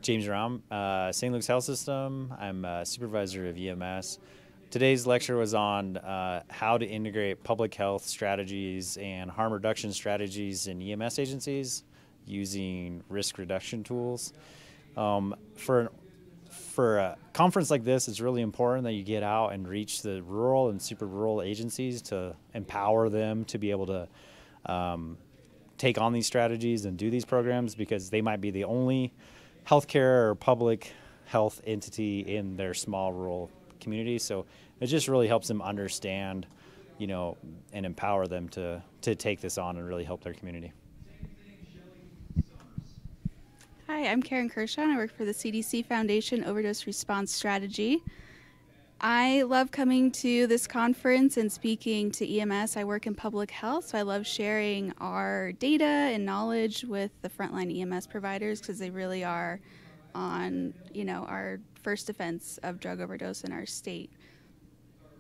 James Rhom, St. Luke's Health System. I'm a supervisor of EMS. Today's lecture was on how to integrate public health strategies and harm reduction strategies in EMS agencies using risk reduction tools. For a conference like this, it's really important that you get out and reach the rural and super rural agencies to empower them to be able to take on these strategies and do these programs, because they might be the only healthcare or public health entity in their small rural community. So it just really helps them understand, and empower them to take this on and really help their community. Hi, I'm Karyn Kershaw, and I work for the CDC Foundation Overdose Response Strategy. I love coming to this conference and speaking to EMS. I work in public health, so I love sharing our data and knowledge with the frontline EMS providers, because they really are on, our first defense of drug overdose in our state.